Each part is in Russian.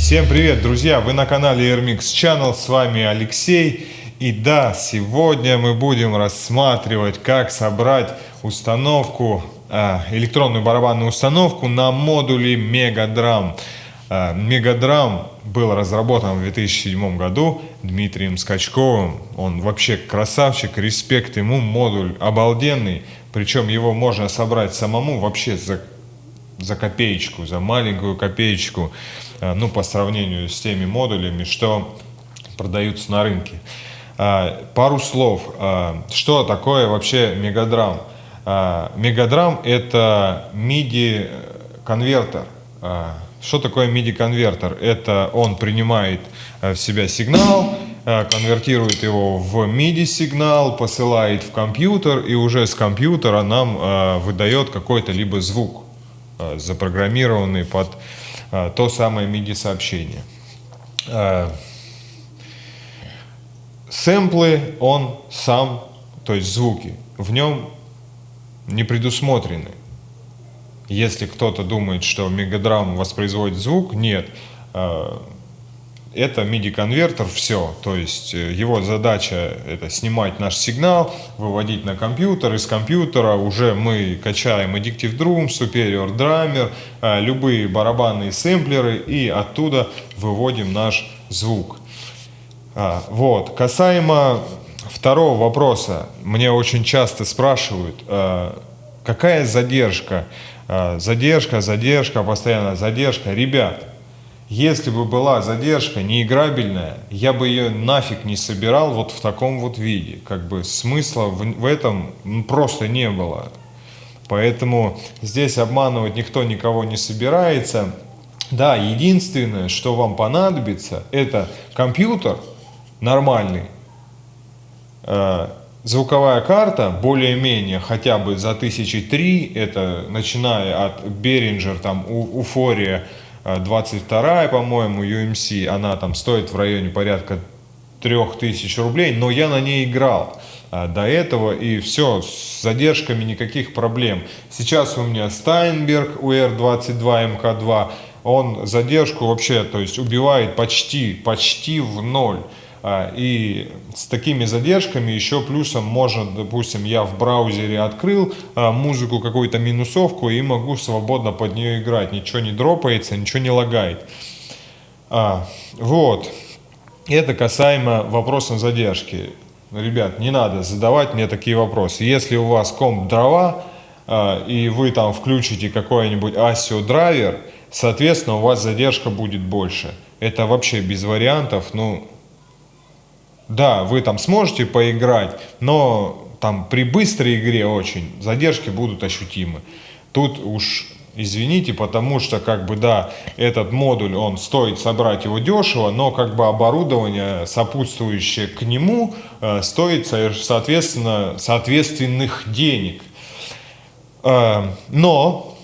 Всем привет, друзья! Вы на канале Airmix Channel, с вами Алексей. И да, сегодня мы будем рассматривать, как собрать установку, электронную барабанную установку на модуле Megadrum. Megadrum был разработан в 2007 году Дмитрием Скачковым. Он вообще красавчик, респект ему, модуль обалденный. Причем его можно собрать самому вообще за копеечку, за маленькую копеечку, ну, по сравнению с теми модулями, что продаются на рынке. Пару слов, что такое вообще Megadrum? Megadrum — это MIDI-конвертер. Что такое MIDI-конвертер? Это он принимает в себя сигнал, конвертирует его в MIDI-сигнал, посылает в компьютер, и уже с компьютера нам выдает какой-то либо звук, запрограммированный под то самое MIDI-сообщение. Сэмплы он сам, то есть звуки, в нем не предусмотрены. Если кто-то думает, что Megadrum воспроизводит звук, нет. Это MIDI-конвертер, все. То есть его задача — это снимать наш сигнал, выводить на компьютер. Из компьютера уже мы качаем Addictive Drum, Superior Drummer, любые барабанные сэмплеры, и оттуда выводим наш звук. Вот. Касаемо второго вопроса, мне очень часто спрашивают, какая задержка? Задержка, постоянно задержка. Ребят, если бы была задержка неиграбельная, я бы ее нафиг не собирал вот в таком вот виде. Как бы смысла в этом просто не было. Поэтому здесь обманывать никто никого не собирается. Да, единственное, что вам понадобится, это компьютер нормальный, звуковая карта более-менее хотя бы за 1003, это начиная от Behringer, там Euphoria 22, по-моему, UMC, она там стоит в районе порядка 3000 рублей, но я на ней играл до этого, и все, с задержками никаких проблем. Сейчас у меня Steinberg UR22 MK2, он задержку вообще, то есть убивает почти в ноль. И с такими задержками еще плюсом можно, допустим, я в браузере открыл музыку, какую-то минусовку, и могу свободно под нее играть. Ничего не дропается, ничего не лагает. Вот. Это касаемо вопроса задержки. Ребят, не надо задавать мне такие вопросы. Если у вас комп дрова, и вы там включите какой-нибудь ASIO драйвер, соответственно, у вас задержка будет больше. Это вообще без вариантов, ну... Да, вы там сможете поиграть, но там при быстрой игре очень задержки будут ощутимы. Тут уж извините, потому что как бы да, этот модуль, он стоит собрать его дешево, но как бы оборудование, сопутствующее к нему, стоит соответственных денег. Но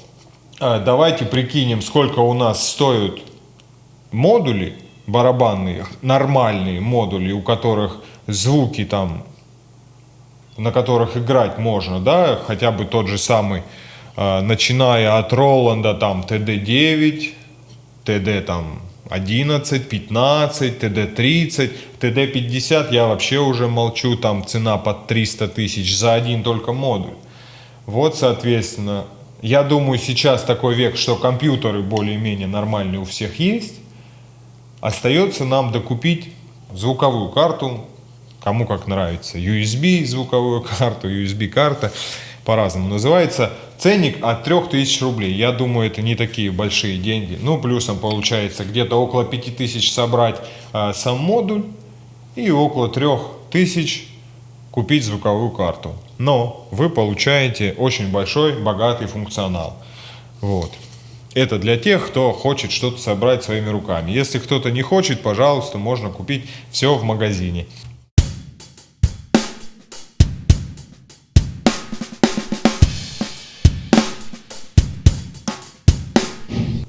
давайте прикинем, сколько у нас стоят модули барабанные, нормальные модули, у которых звуки там, на которых играть можно, да, хотя бы тот же самый, начиная от Роланда, там, TD9, TD там 11, 15, TD30, TD50, я вообще уже молчу, там цена под 300 тысяч за один только модуль. Вот, соответственно, я думаю, сейчас такой век, что компьютеры более-менее нормальные у всех есть. Остается нам докупить звуковую карту, кому как нравится, USB звуковую карту, USB-карта, по-разному называется. Ценник от 3000 рублей, я думаю, это не такие большие деньги. Ну, плюсом получается где-то около 5000 собрать сам модуль и около 3000 купить звуковую карту. Но вы получаете очень большой, богатый функционал. Вот. Это для тех, кто хочет что-то собрать своими руками. Если кто-то не хочет, пожалуйста, можно купить все в магазине.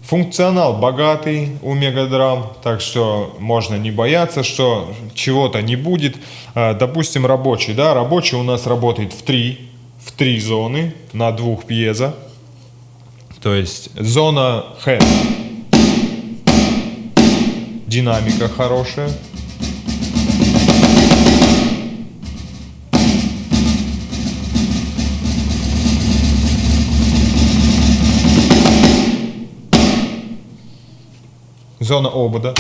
Функционал богатый у Megadrum, так что можно не бояться, что чего-то не будет. Допустим, рабочий. Да, рабочий у нас работает в три зоны на 2 пьезо. То есть зона Х динамика хорошая. Зона обода.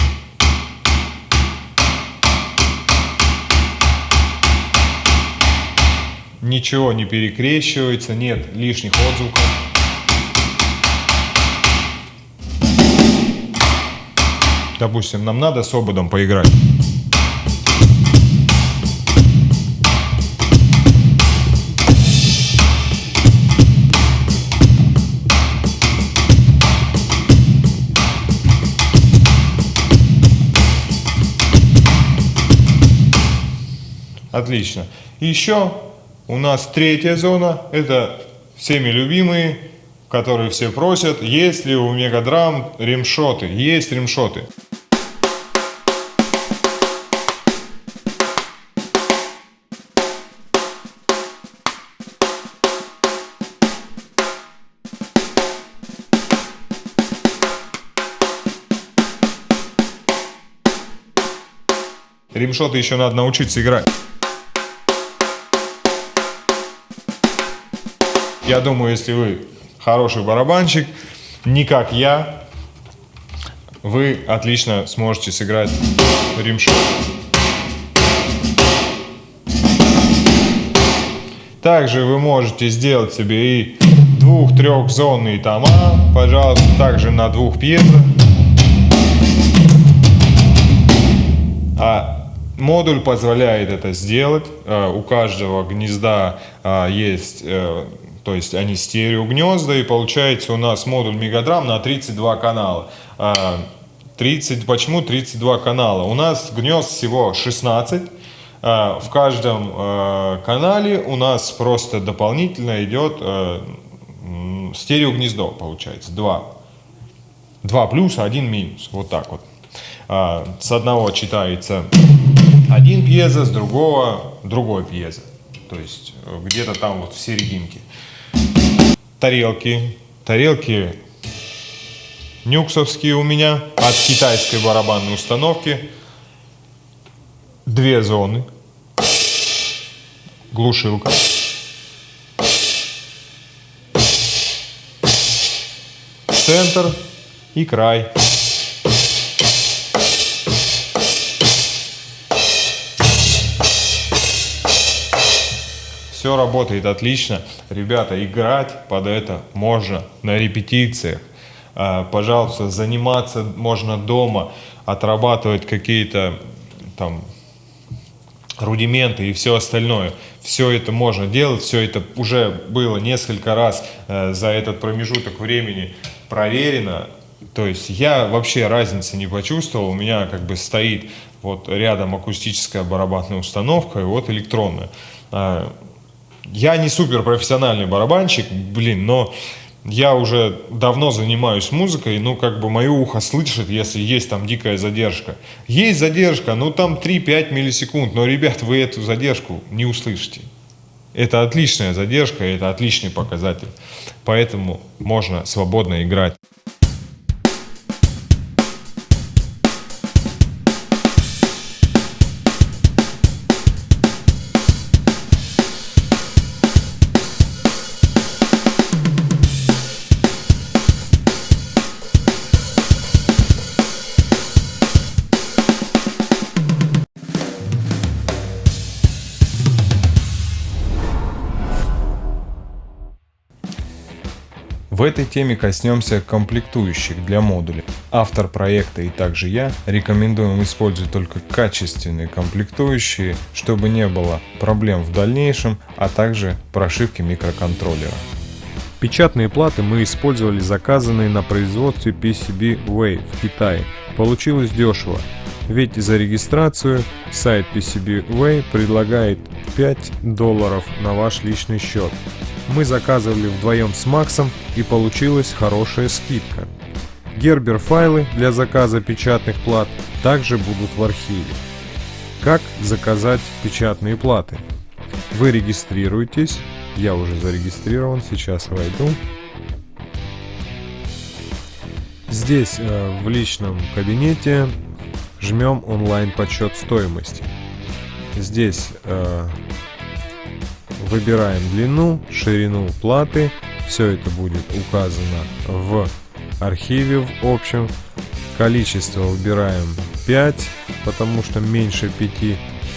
Ничего не перекрещивается, нет лишних отзвуков. Допустим, нам надо с ободом поиграть. Отлично. Еще у нас третья зона, это всеми любимые, которые все просят, есть ли у Мегадрам римшоты. Есть римшоты. Римшоты еще надо научиться играть. Я думаю, если вы хороший барабанщик, не как я, вы отлично сможете сыграть римшот. Также вы можете сделать себе и 2-3-зонные тома, пожалуйста, также на 2 пьезах. Модуль позволяет это сделать. У каждого гнезда есть, то есть они стереогнезда, и получается у нас модуль Мегадрам на 32 канала. Почему 32 канала? У нас гнезд всего 16. В каждом канале у нас просто дополнительно идет стереогнездо, получается, 2. 2 плюс, 1 минус, вот так вот. С одного читается один пьезо, с другого другой пьезо. То есть где-то там вот в серединке. Тарелки нюксовские у меня от китайской барабанной установки. 2 зоны. Глушилка. Центр и край. Все работает отлично. Ребята, играть под это можно на репетициях. Пожалуйста, заниматься можно дома, отрабатывать какие-то там рудименты и все остальное. Все это можно делать, все это уже было несколько раз за этот промежуток времени проверено. То есть я вообще разницы не почувствовал. У меня как бы стоит вот рядом акустическая барабанная установка и вот электронная. Я не супер профессиональный барабанщик, но я уже давно занимаюсь музыкой, как бы мое ухо слышит, если есть там дикая задержка. Есть задержка, там 3-5 миллисекунд, но, ребят, вы эту задержку не услышите. Это отличная задержка, это отличный показатель, поэтому можно свободно играть. В этой теме коснемся комплектующих для модулей. Автор проекта и также я рекомендуем использовать только качественные комплектующие, чтобы не было проблем в дальнейшем, а также прошивки микроконтроллера. Печатные платы мы использовали заказанные на производстве PCBWay в Китае. Получилось дешево, ведь за регистрацию сайт PCBWay предлагает $5 на ваш личный счет. Мы заказывали вдвоем с Максом, и получилась хорошая скидка. Гербер файлы для заказа печатных плат также будут в архиве. Как заказать печатные платы? Вы регистрируетесь, я уже зарегистрирован, сейчас войду. Здесь в личном кабинете Жмем онлайн подсчет стоимости. Здесь выбираем длину, ширину платы. Все это будет указано в архиве в общем. Количество выбираем 5, потому что меньше 5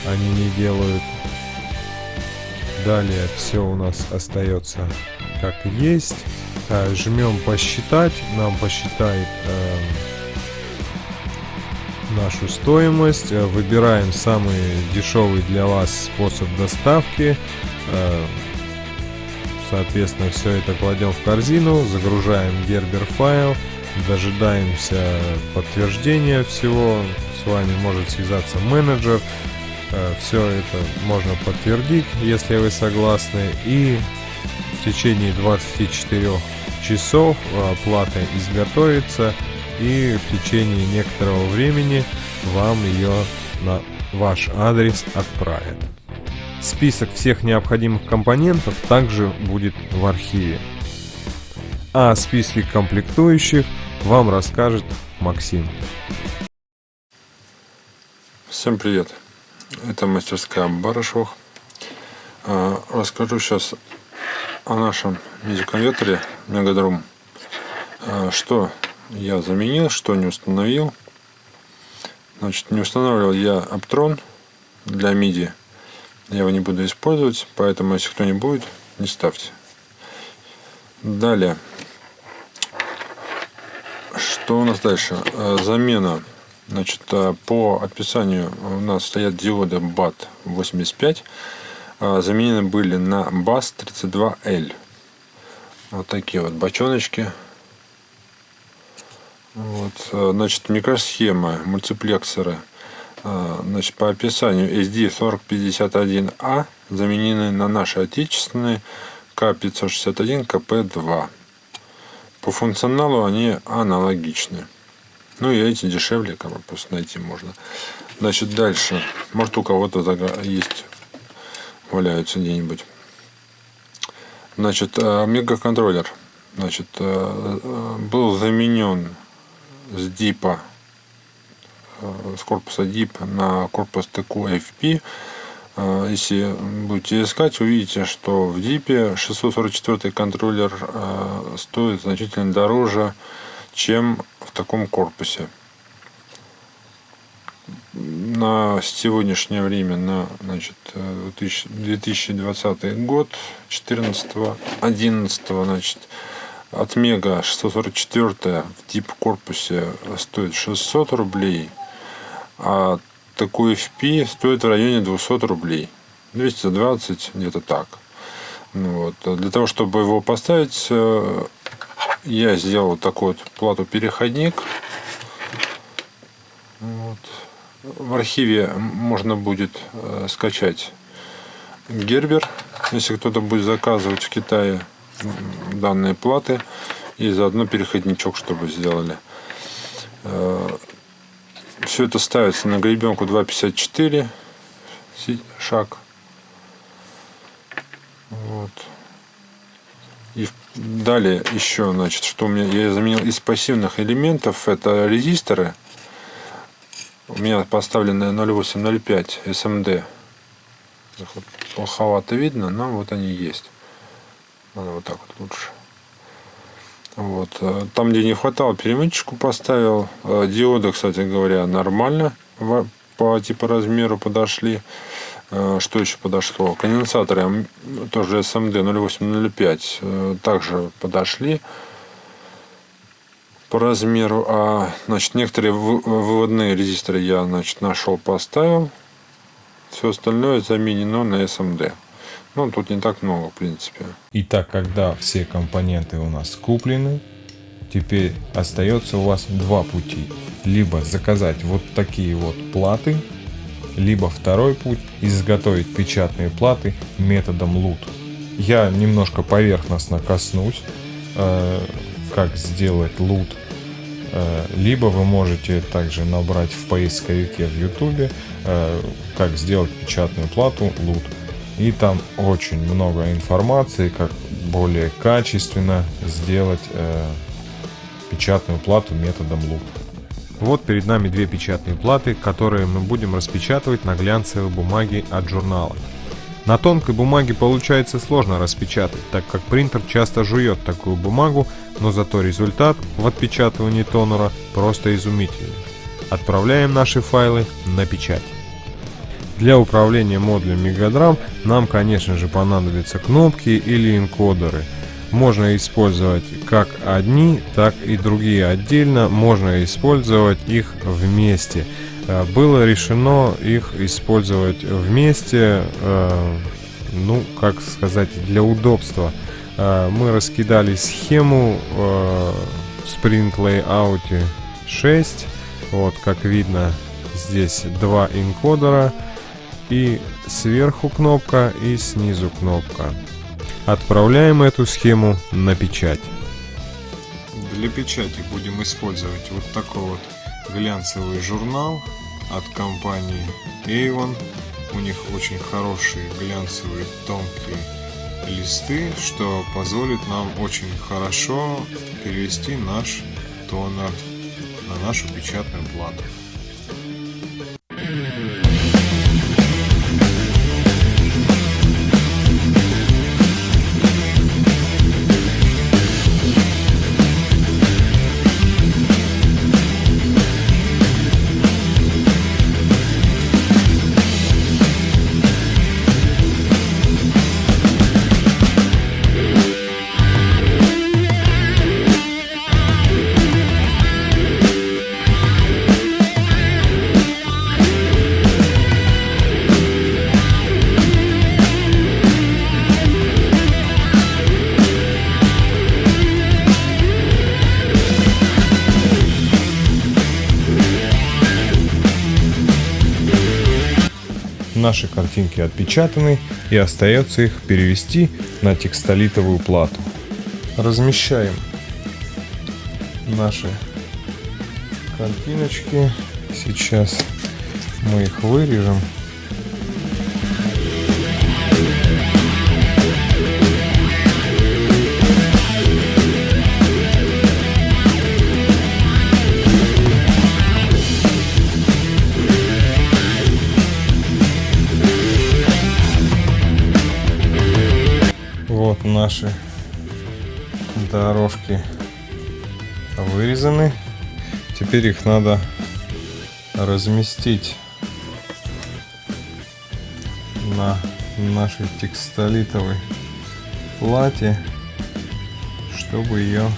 они не делают. Далее все у нас остается как есть. Жмем посчитать, нам посчитает нашу стоимость. Выбираем самый дешевый для вас способ доставки. Соответственно, все это кладем в корзину, загружаем Gerber файл, дожидаемся подтверждения всего. С вами может связаться менеджер. Все это можно подтвердить, если вы согласны. И в течение 24 часов плата изготовится, и в течение некоторого времени вам ее на ваш адрес отправят. Список всех необходимых компонентов также будет в архиве. А о списке комплектующих вам расскажет Максим. Всем привет! Это мастерская Барышевых. Расскажу сейчас о нашем MIDI-конвертере Megadrum. Что я заменил, что не установил. Значит, не устанавливал я Aptron для MIDI. Я его не буду использовать, поэтому если кто не будет, не ставьте. Далее. Что у нас дальше? Замена. Значит, по описанию у нас стоят диоды BAT85. Заменены были на BAS32L. Вот такие вот бочоночки. Вот. Значит, микросхема, мультиплексоры. Значит, по описанию SD4051A заменены на наши отечественные K561, KP2. По функционалу они аналогичны. Ну и эти дешевле, как бы просто найти можно. Значит, дальше. Может, у кого-то есть, валяются где-нибудь. Значит, мегаконтроллер. Значит, был заменен с дипа, с корпуса DIP на корпус TQ-FP. Если будете искать, увидите, что в DIP 644 контроллер стоит значительно дороже, чем в таком корпусе. На сегодняшнее время, на, значит, 2020 год, 14-11, значит, от Мега 644 в DIP корпусе стоит 600 рублей, а такой FP стоит в районе 200 рублей. 220, где-то так. Вот. Для того, чтобы его поставить, я сделал такую вот плату-переходник. Вот. В архиве можно будет скачать Gerber, если кто-то будет заказывать в Китае данные платы, и заодно переходничок, чтобы сделали. Все это ставится на гребенку 2.54 шаг. Вот. И далее еще, значит, что у меня я заменил из пассивных элементов, это резисторы. У меня поставлены 0.8-0.5 SMD. Вот плоховато видно, но вот они есть. Надо вот так вот лучше. Вот. Там, где не хватало, перемычку поставил. Диоды, кстати говоря, нормально по типу размеру подошли. Что еще подошло? Конденсаторы тоже SMD 0.8-0.5 также подошли по размеру. Значит, некоторые выводные резисторы я, значит, нашел, поставил. Все остальное заменено на SMD. Ну, тут не так много, в принципе. Итак, когда все компоненты у нас куплены, теперь остается у вас два пути. Либо заказать вот такие вот платы, либо второй путь – изготовить печатные платы методом LUT. Я немножко поверхностно коснусь, как сделать LUT. Либо вы можете также набрать в поисковике в YouTube, как сделать печатную плату LUT. И там очень много информации, как более качественно сделать печатную плату методом LUT. Вот перед нами две печатные платы, которые мы будем распечатывать на глянцевой бумаге от журнала. На тонкой бумаге получается сложно распечатать, так как принтер часто жует такую бумагу, но зато результат в отпечатывании тонера просто изумительный. Отправляем наши файлы на печать. Для управления модулем Megadrum нам, конечно же, понадобятся кнопки или энкодеры. Можно использовать как одни, так и другие отдельно, можно использовать их вместе. Было решено их использовать вместе, ну, как сказать, для удобства. Мы раскидали схему в Sprint Layout 6. Вот, как видно, здесь два энкодера, и сверху кнопка, и снизу кнопка. Отправляем эту схему на печать. Для печати будем использовать вот такой вот глянцевый журнал от компании Avon. У них очень хорошие глянцевые тонкие листы, что позволит нам очень хорошо перевести наш тонер на нашу печатную плату. Наши картинки отпечатаны, и остается их перевести на текстолитовую плату. Размещаем наши картиночки. Сейчас мы их вырежем. Вот наши дорожки вырезаны. Теперь их надо разместить на нашей текстолитовой плате, чтобы ее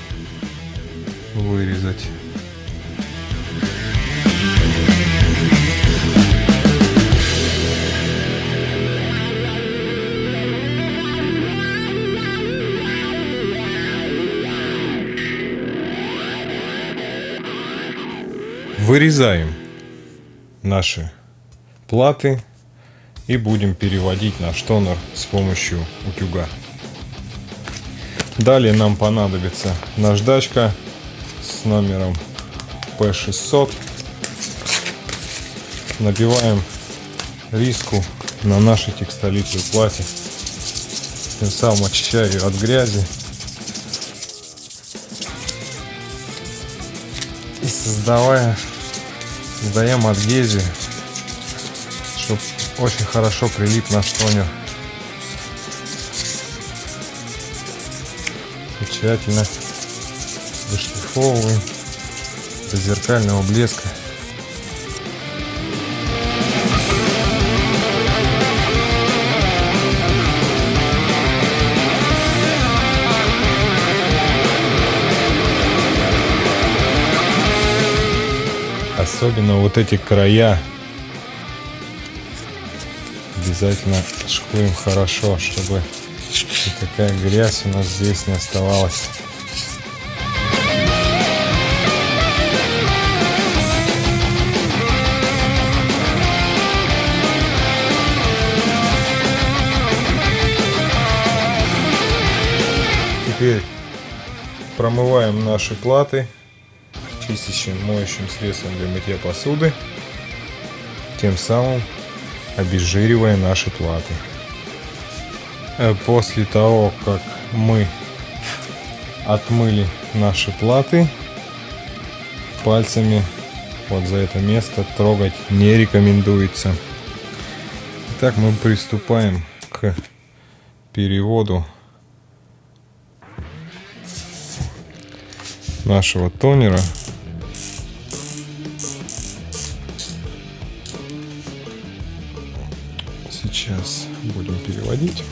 вырезать. Вырезаем наши платы и будем переводить наш тонер с помощью утюга. Далее нам понадобится наждачка с номером P600. Набиваем риску на нашей текстолитовой плате, тем самым очищая ее от грязи и создаем адгезию, чтобы очень хорошо прилип наш тонер. И тщательно дошлифовываем до зеркального блеска. Особенно вот эти края обязательно шкуем хорошо, чтобы никакая грязь у нас здесь не оставалась. Теперь промываем наши платы чистящим моющим средством для мытья посуды, тем самым обезжиривая наши платы. После того, как мы отмыли наши платы, пальцами Вот за это место трогать не рекомендуется. Итак, мы приступаем к переводу нашего тонера. Сейчас будем переводить.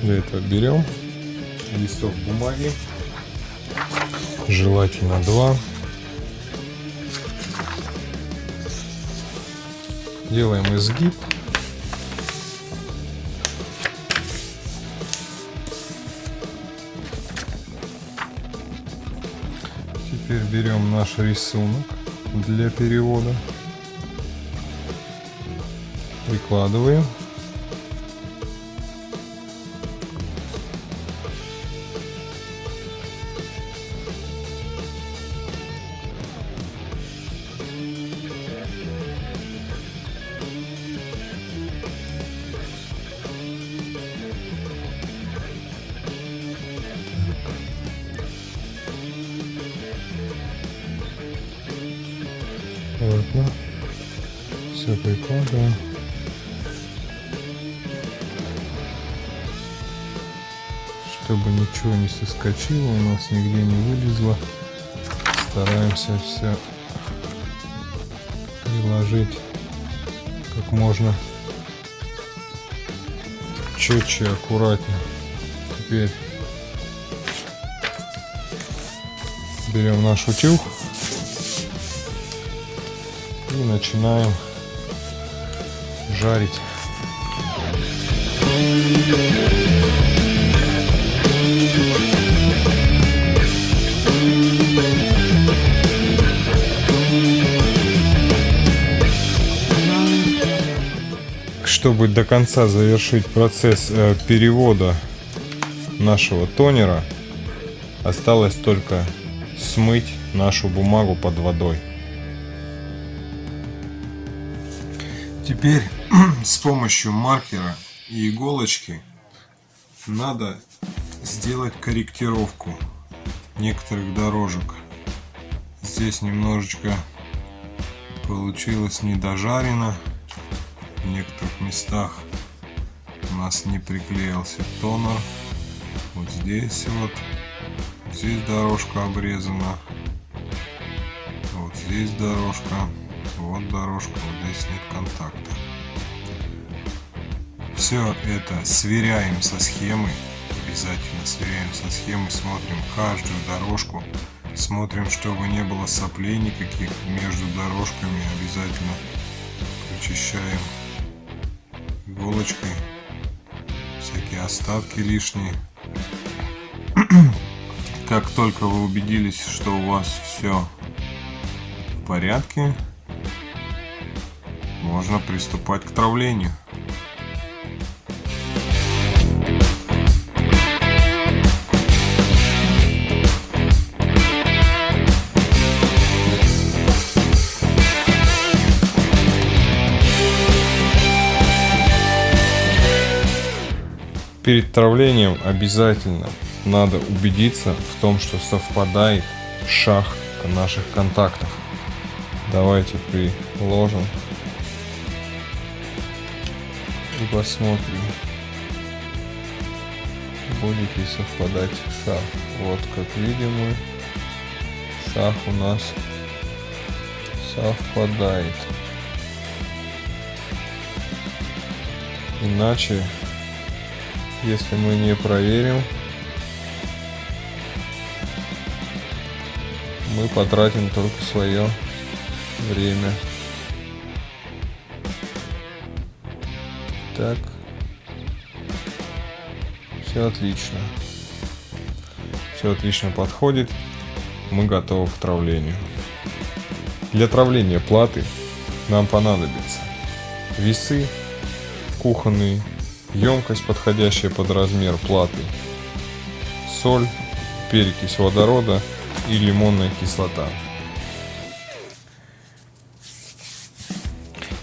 Для этого берем листок бумаги, желательно 2. Делаем изгиб. Теперь берем наш рисунок для перевода. Прикладываем. Ладно. Все прикладываем. Чтобы ничего не соскочило, у нас нигде не вылезло. Стараемся все приложить как можно четче, аккуратнее. Теперь берем наш утюг и начинаем жарить. Чтобы до конца завершить процесс перевода нашего тонера, осталось только смыть нашу бумагу под водой. Теперь с помощью маркера и иголочки надо сделать корректировку некоторых дорожек. Здесь немножечко получилось недожарено. В некоторых местах у нас не приклеился тонер. Вот здесь вот. Здесь дорожка обрезана. Вот здесь дорожка. Вот дорожка. Вот здесь нет контакта. Все это сверяем со схемой. Обязательно сверяем со схемой. Смотрим каждую дорожку. Смотрим, чтобы не было соплей никаких между дорожками. Обязательно прочищаем иголочкой всякие остатки лишние. Как только вы убедились, что у вас все в порядке, можно приступать к травлению. Перед травлением обязательно надо убедиться в том, что совпадает шаг наших контактов. Давайте приложим и посмотрим, будет ли совпадать шаг. Вот как видим мы, шаг у нас совпадает. Иначе, если мы не проверим, мы потратим только свое время. Так, все отлично. Все отлично подходит. Мы готовы к травлению. Для травления платы нам понадобятся весы кухонные, емкость, подходящая под размер платы, соль, перекись водорода и лимонная кислота.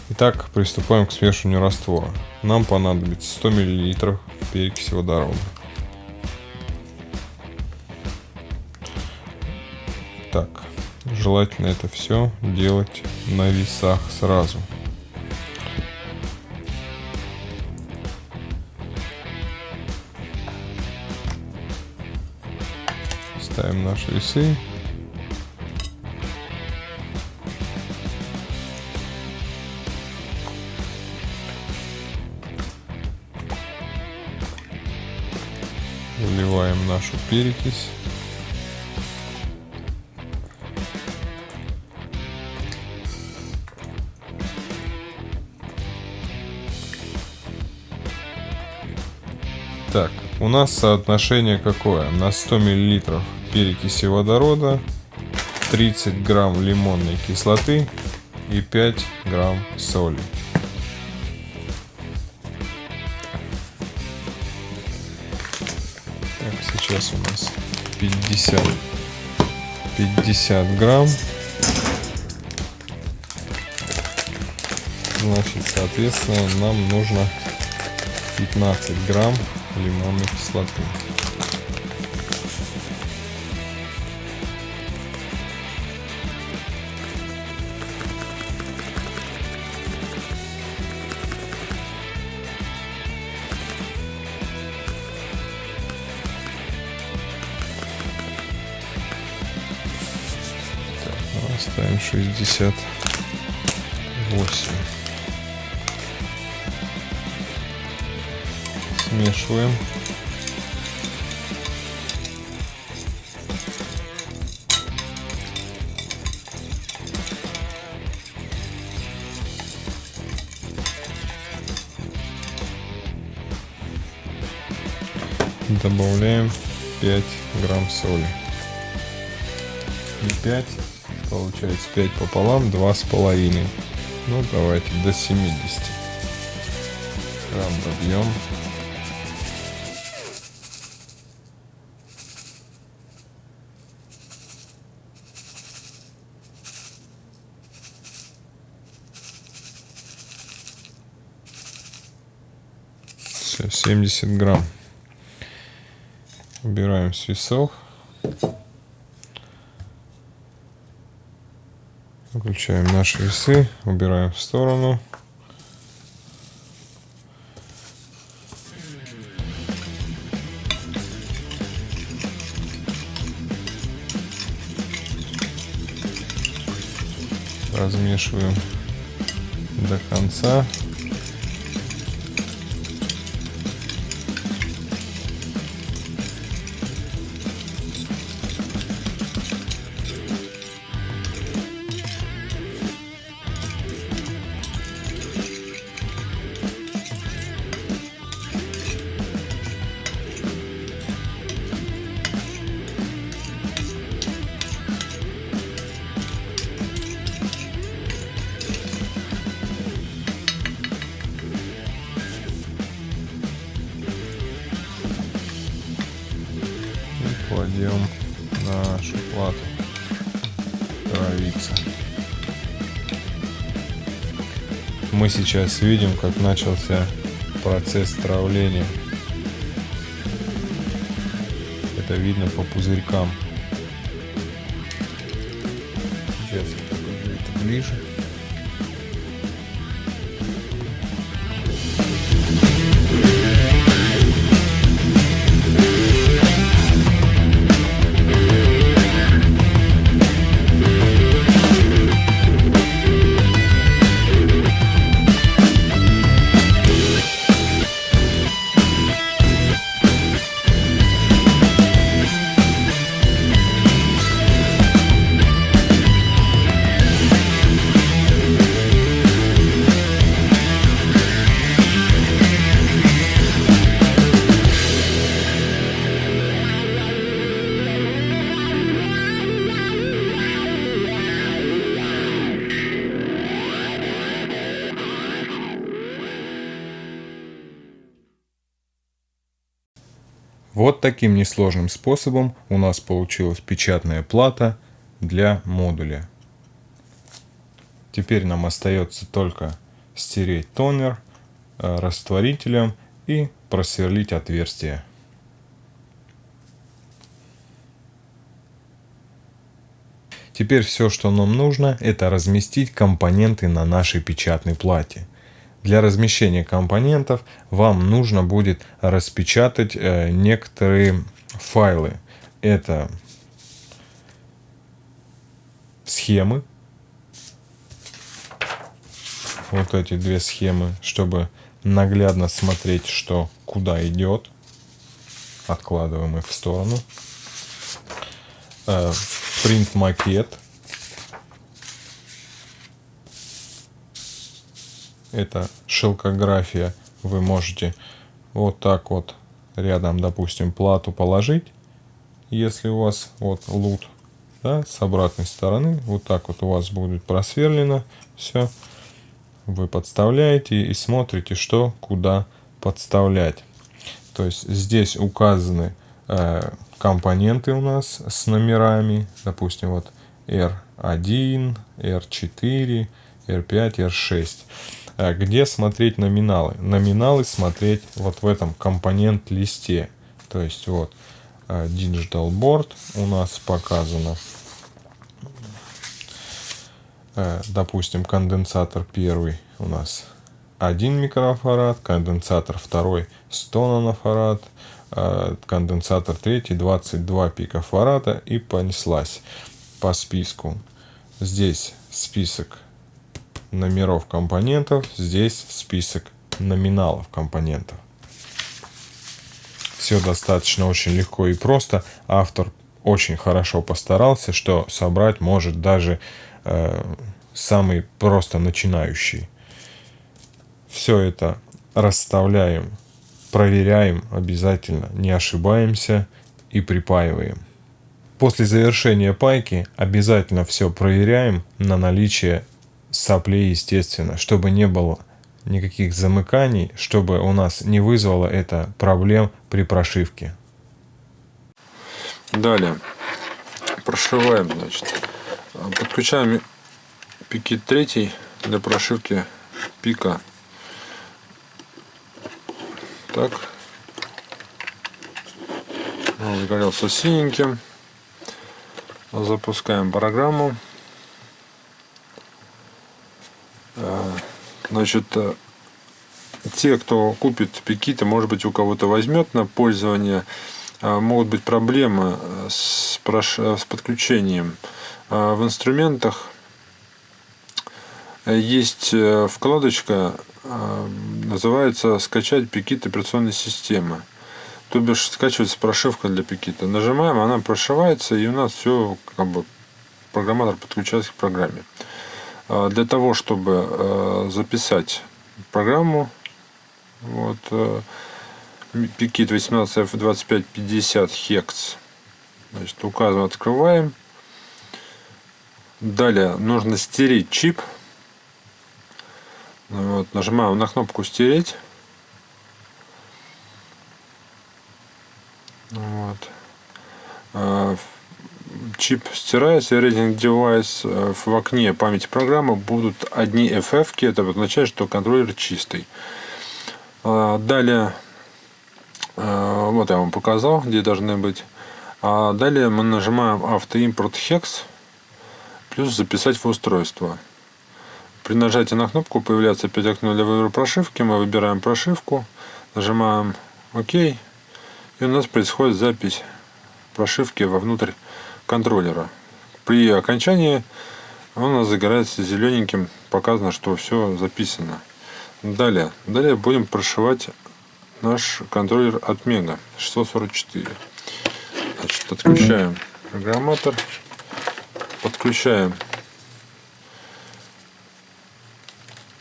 Итак, приступаем к смешиванию раствора. Нам понадобится 100 мл перекиси водорода. Желательно это все делать на весах сразу. Ставим наши весы. Вливаем нашу перекись. Так, у нас соотношение какое? На 100 мл перекиси водорода, 30 грамм лимонной кислоты и 5 грамм соли. Так, сейчас у нас 50 грамм. Значит, соответственно, нам нужно 15 грамм лимонной кислоты. Так, оставим 68. Смешиваем. Добавляем 5 грамм соли. И 5, получается 5 пополам, 2,5. Ну давайте до 70 грамм добьем. Все, 70 грамм. Убираем с весов. Выключаем наши весы, убираем в сторону. Размешиваем до конца. Кладем на нашу плату травиться. Мы сейчас видим, как начался процесс травления. Это видно по пузырькам. Сейчас я покажу это ближе. Вот таким несложным способом у нас получилась печатная плата для модуля. Теперь нам остается только стереть тонер растворителем и просверлить отверстие. Теперь все, что нам нужно, это разместить компоненты на нашей печатной плате. Для размещения компонентов вам нужно будет распечатать некоторые файлы. Это схемы. Вот эти две схемы, чтобы наглядно смотреть, что куда идет. Откладываем их в сторону. Принт-макет. Это шелкография. Вы можете вот так вот рядом, допустим, плату положить, если у вас вот лут, да, с обратной стороны, вот так вот у вас будет просверлено все. Вы подставляете и смотрите, что куда подставлять. То есть здесь указаны компоненты у нас с номерами, допустим, вот R1, R4, R5, R6. Где смотреть номиналы? Номиналы смотреть вот в этом компонент-листе. То есть вот Digital Board у нас показано. Допустим, конденсатор первый у нас 1 микрофарад, конденсатор второй 100 нанофарад, конденсатор третий 22 пикофарада, и понеслась по списку. Здесь список номеров компонентов, здесь список номиналов компонентов. Все достаточно очень легко и просто. Автор очень хорошо постарался, что собрать может даже самый просто начинающий. Все это расставляем, проверяем обязательно, не ошибаемся и припаиваем. После завершения пайки обязательно все проверяем на наличие соплей, естественно, чтобы не было никаких замыканий, чтобы у нас не вызвало это проблем при прошивке. Далее прошиваем, значит, подключаем пикет 3 для прошивки пика. Так, он загорелся синеньким. Запускаем программу. Значит, те, кто купит пикеты, может быть, у кого-то возьмет на пользование, могут быть проблемы с подключением. В инструментах есть вкладочка, называется «Скачать пикет операционной системы». То бишь скачивается прошивка для пикета. Нажимаем, она прошивается, и у нас все, как бы, программатор подключается к программе. Для того, чтобы записать программу, вот, пикет 18F2550 HEX, значит, указываем, открываем. Далее нужно стереть чип. Вот, нажимаем на кнопку «Стереть». Вот. Чип стирается, Reading Device. В окне памяти программы будут одни FF-ки. Это означает, что контроллер чистый. Далее, вот я вам показал, где должны быть. Далее мы нажимаем «Автоимпорт HEX», плюс «Записать в устройство». При нажатии на кнопку появляется опять окно для выбора прошивки. Мы выбираем прошивку, нажимаем «Ок», и у нас происходит запись прошивки вовнутрь контроллера. При окончании он у нас загорается зелененьким, показано, что все записано. Далее будем прошивать наш контроллер от Mega 644. Значит, отключаем программатор, подключаем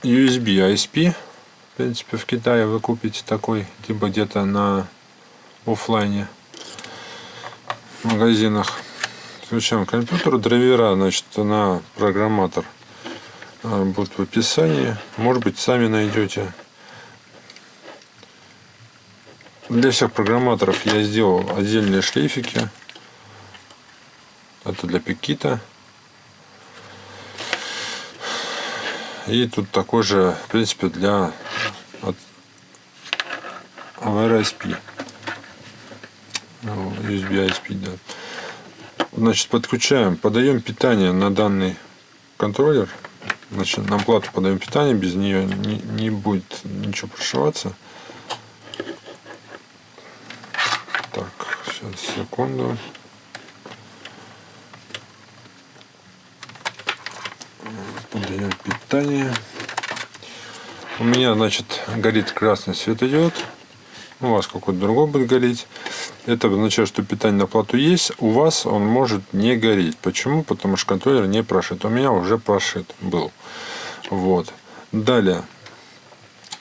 USB ISP. В принципе, в Китае вы купите такой, либо где-то на офлайне в магазинах. Включаем компьютер. Драйвера, значит, на программатор будут в описании. Может быть, сами найдете. Для всех программаторов я сделал отдельные шлейфики. Это для пикета. И тут такой же, в принципе, для VRSP. USB ISP, да. Значит, подключаем, подаем питание на данный контроллер. Значит, на плату подаем питание, без нее не будет ничего прошиваться. Так, сейчас, секунду. Подаем питание. У меня, значит, горит красный светодиод. У вас какой-то другой будет гореть. Это означает, что питание на плату есть. У вас он может не гореть. Почему? Потому что контроллер не прошит. У меня уже прошит был. Вот. Далее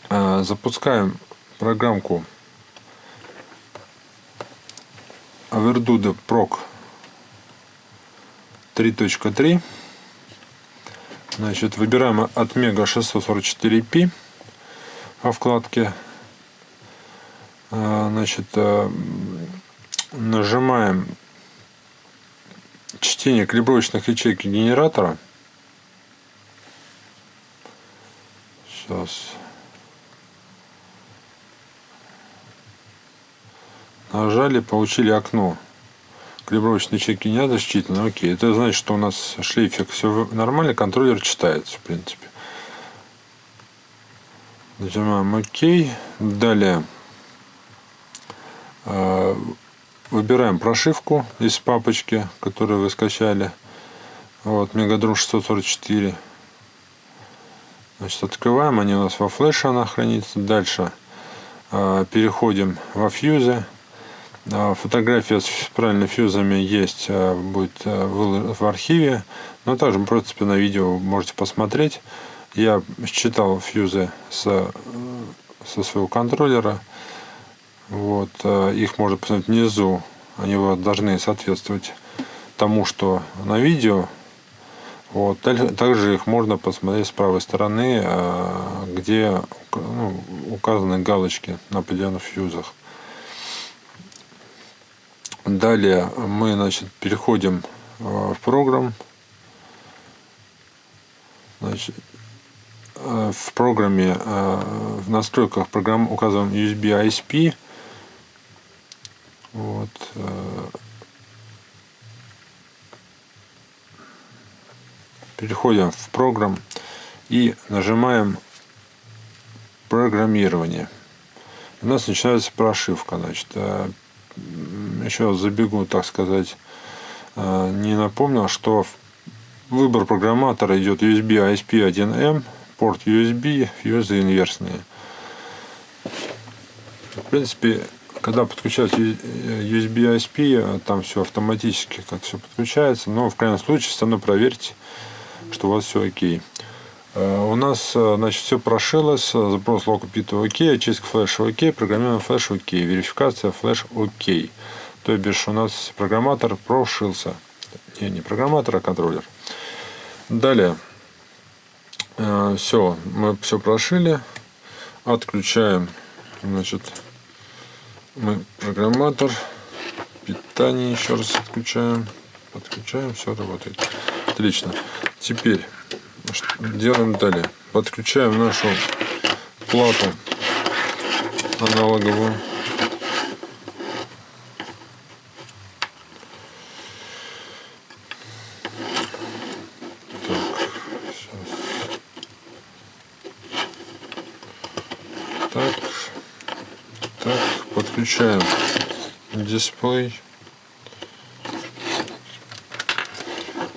запускаем программку Averdude Proc 3.3. Значит, выбираем от Mega 644p во вкладке. Значит, нажимаем чтение калибровочных ячеек генератора. Сейчас. Нажали, получили окно. Калибровочные ячейки не надо считано. Окей. Это значит, что у нас шлейфик все нормально, контроллер читается, в принципе. Нажимаем ОК. Далее выбираем прошивку из папочки, которую вы скачали. Вот, Megadrum 644. Значит, открываем, они у нас во флеше, она хранится. Дальше переходим во фьюзы. Фотография с правильными фьюзами есть, будет в архиве. Но также, в принципе, на видео вы можете посмотреть. Я считал фьюзы со своего контроллера. Вот, их можно посмотреть внизу. Они должны соответствовать тому, что на видео. Вот. Также их можно посмотреть с правой стороны, где указаны галочки на определенных фьюзах. Далее мы, значит, переходим в программ. Значит, в программе, в настройках программы указываем USB ISP. Вот. Переходим в программ и нажимаем программирование. У нас начинается прошивка. Значит, еще забегу, так сказать, не напомнил, что выбор программатора идет USB ISP 1M, порт USB, фьюзы инверсные. В принципе, когда подключать USB ISP, там все автоматически как все подключается, но в крайнем случае все равно проверьте, что у вас все окей. У нас, значит, все прошилось, запрос локупита окей, очистка флеша окей, программирование флеша окей, верификация флеш окей. То бишь у нас программатор прошился. Не программатор, а контроллер. Далее. Все, мы все прошили. Отключаем, значит, мы программатор, питание еще раз отключаем, подключаем, все работает. Отлично. Теперь что делаем далее? Подключаем нашу плату аналоговую. Так, подключаем дисплей.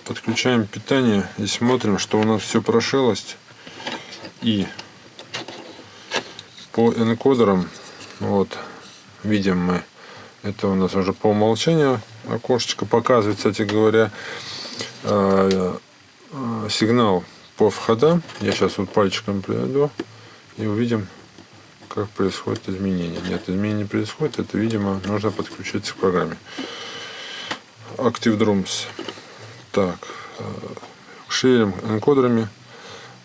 Подключаем питание и смотрим, что у нас все прошилось. И по энкодерам, вот, видим мы, это у нас уже по умолчанию окошечко показывает, кстати говоря, сигнал по входам. Я сейчас вот пальчиком приведу и увидим, как происходит изменение. Нет, изменений не происходит. Это, видимо, нужно подключиться к программе. Active Drums. Так, шерим энкодерами.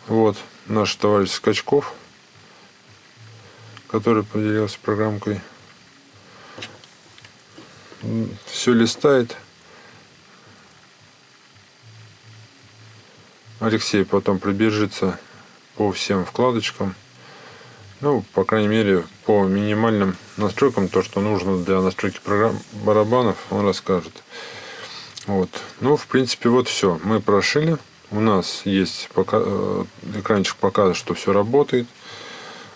Вот наш товарищ Скачков, который поделился программкой. Все листает. Алексей потом пробежится по всем вкладочкам. Ну, по крайней мере, по минимальным настройкам, то, что нужно для настройки программ барабанов, он расскажет. Вот. Ну, в принципе, вот все. Мы прошили. У нас есть экранчик показывает, что все работает.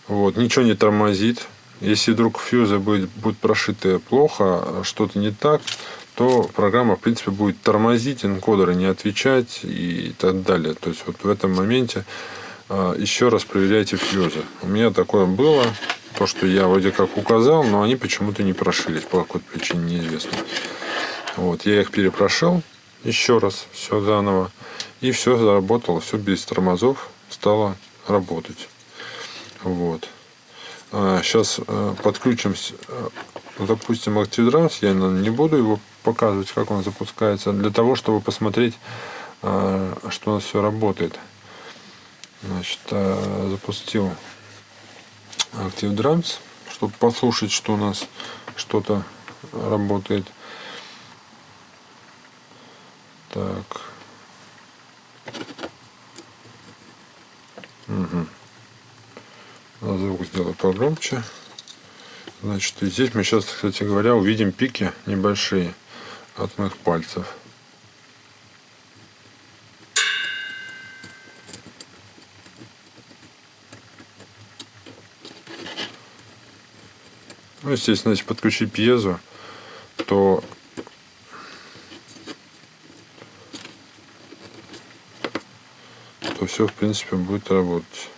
Вот. Ничего не тормозит. Если вдруг фьюзы будут прошиты плохо, что-то не так, то программа, в принципе, будет тормозить, энкодеры не отвечать и так далее. То есть, вот в этом моменте еще раз проверяйте фьюзы. У меня такое было, то, что я вроде как указал, но они почему-то не прошились по какой-то причине неизвестной. Вот, я их перепрошил еще раз, все заново, и все заработало, все без тормозов стало работать. Вот. Сейчас подключим, запустим ActiveDrums. Я не буду его показывать, как он запускается, для того, чтобы посмотреть, что у нас все работает. Значит, запустил ActiveDrums, чтобы послушать, что у нас что-то работает. Так. Угу. Звук сделаю погромче. Значит, и здесь мы сейчас, кстати говоря, увидим пики небольшие от моих пальцев. Ну, естественно, если подключить пьезо, то все, в принципе, будет работать.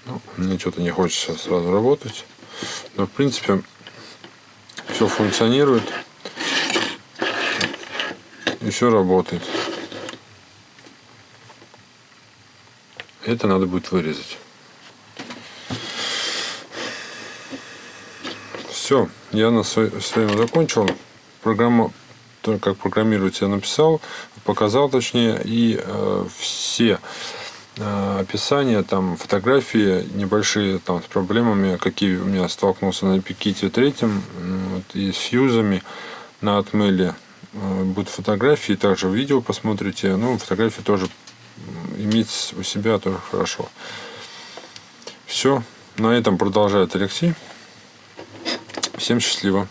Ну, мне что-то не хочется сразу работать. Но, в принципе, все функционирует. И все работает. Это надо будет вырезать. Все, я на своем закончил. Программу, как программировать, я написал, показал точнее, и все описания, там фотографии небольшие, там с проблемами, какие у меня столкнулся на Пиките 3, вот, и с фьюзами на отмеле. Будут фотографии, также видео посмотрите. Ну, фотографии тоже иметь у себя тоже хорошо. Все. На этом продолжает Алексей. Всем счастливо.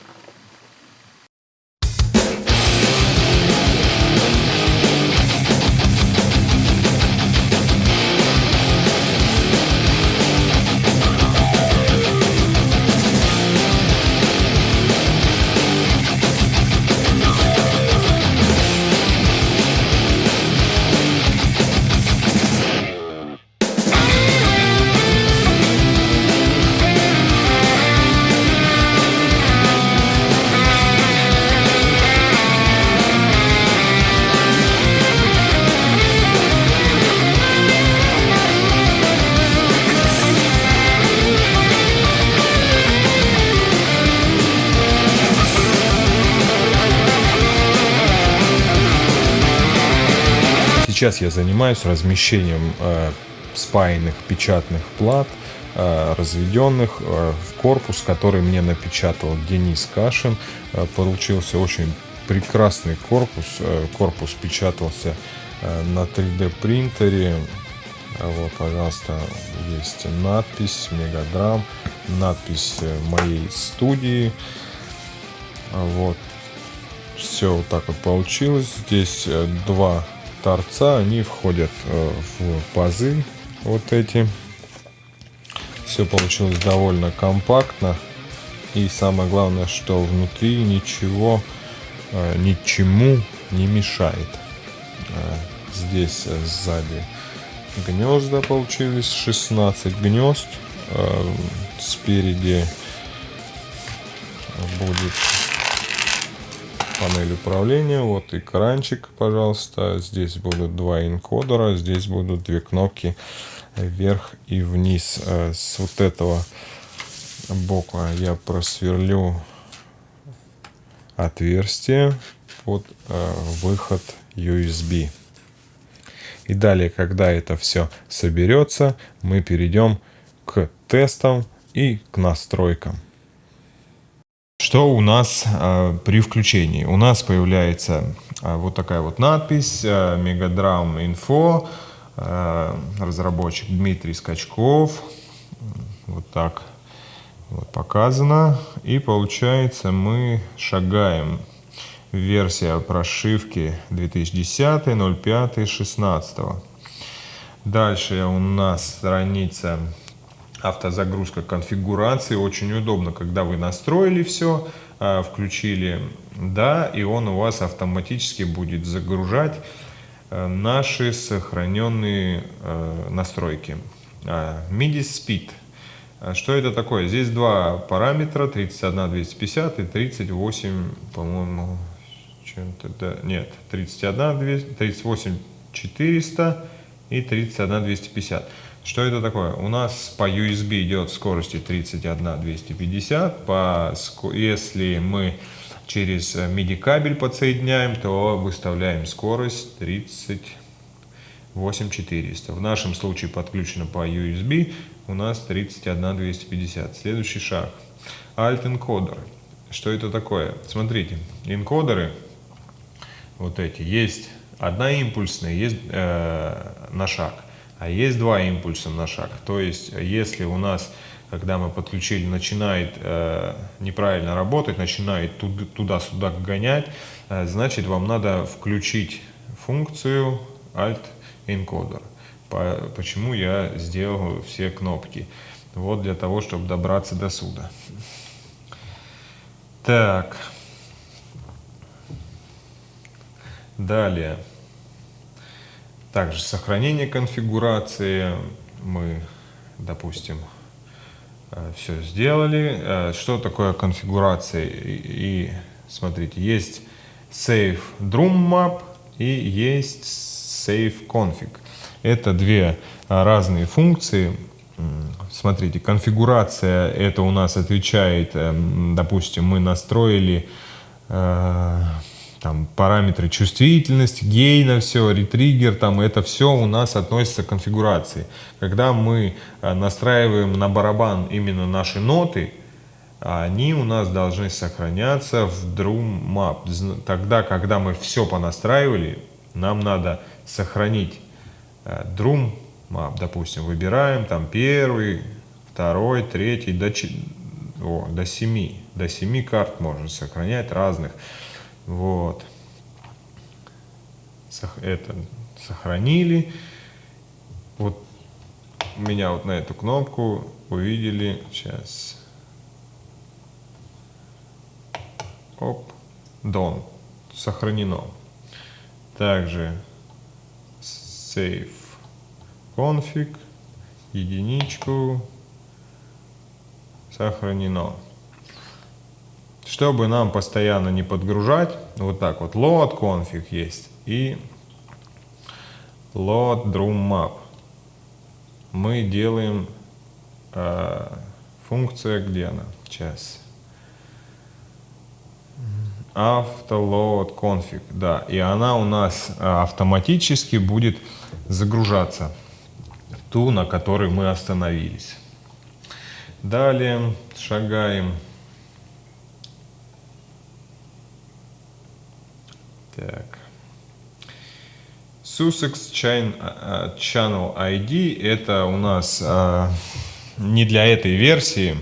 Сейчас я занимаюсь размещением спаянных печатных плат, разведенных в корпус, который мне напечатал Денис Кашин. Получился очень прекрасный корпус. Корпус печатался на 3D принтере. Вот, пожалуйста, есть надпись Мегадрам, надпись моей студии. Вот. Все вот так вот получилось. Здесь два торца, они входят в пазы вот эти. Все получилось довольно компактно. И самое главное, что внутри ничего ничему не мешает. Здесь сзади гнезда получились, 16 гнезд. Спереди будет панель управления, вот экранчик, пожалуйста. Здесь будут два энкодера, здесь будут две кнопки вверх и вниз. С вот этого бока я просверлю отверстие под выход USB. И далее, когда это все соберется, мы перейдем к тестам и к настройкам. Что у нас при включении? У нас появляется вот такая вот надпись Megadrum Info, разработчик Дмитрий Скачков. Вот так вот показано. И получается, мы шагаем. Версия прошивки 2010, 05, 16. Дальше у нас страница автозагрузка конфигурации. Очень удобно, когда вы настроили все, включили, да, и он у вас автоматически будет загружать наши сохраненные настройки. MIDI Speed. Что это такое? Здесь два параметра, 31250 и 38, по-моему, чем-то, да, нет, 38400 и 31250. Что это такое? У нас по USB идет скорости 31250. Если мы через MIDI кабель подсоединяем, то выставляем скорость 38400. В нашем случае подключено по USB, у нас 31250. Следующий шаг. Alt-энкодер. Что это такое? Смотрите, энкодеры вот эти есть одноимпульсные, есть на шаг. А есть два импульса на шаг. То есть, если у нас, когда мы подключили, начинает неправильно работать, начинает туда-сюда гонять, значит, вам надо включить функцию Alt-энкодер. Почему я сделал все кнопки? Вот для того, чтобы добраться до сюда. Так. Далее. Также сохранение конфигурации. Мы, допустим, все сделали. Что такое конфигурация? И смотрите, есть Save Drum Map и есть Save Config. Это две разные функции. Смотрите, конфигурация, это у нас отвечает, допустим, мы настроили там параметры чувствительности, гейна, все, ретриггер, там это все у нас относится к конфигурации. Когда мы настраиваем на барабан именно наши ноты, они у нас должны сохраняться в Drum Map. Тогда, когда мы все понастраивали, нам надо сохранить Drum Map, допустим, выбираем там первый, второй, третий, до 7. До 7 карт можно сохранять разных. Вот. Это сохранили. Вот у меня вот на эту кнопку увидели. Сейчас. Оп. Done. Сохранено. Также Save Config. Единичку. Сохранено. Чтобы нам постоянно не подгружать, вот так вот load config есть и load drum map. Мы делаем функция, где она? Сейчас. Auto load config, да, и она у нас автоматически будет загружаться, ту, на которой мы остановились. Далее шагаем. Так. Sussex Channel ID это у нас не для этой версии,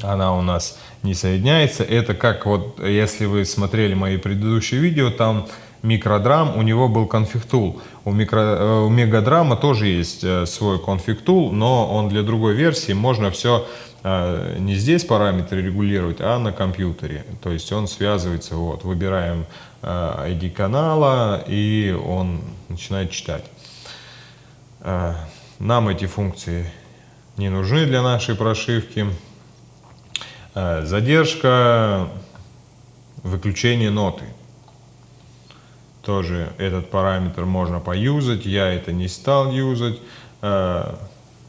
она у нас не соединяется. Это как вот, если вы смотрели мои предыдущие видео, там микродрам, у него был конфиг-тул. У мегадрама тоже есть свой конфиг-тул, но он для другой версии. Можно все не здесь параметры регулировать, а на компьютере. То есть он связывается, вот, выбираем ID канала, и он начинает читать. Нам эти функции не нужны для нашей прошивки. Задержка, выключение ноты. Тоже этот параметр можно поюзать, я это не стал юзать.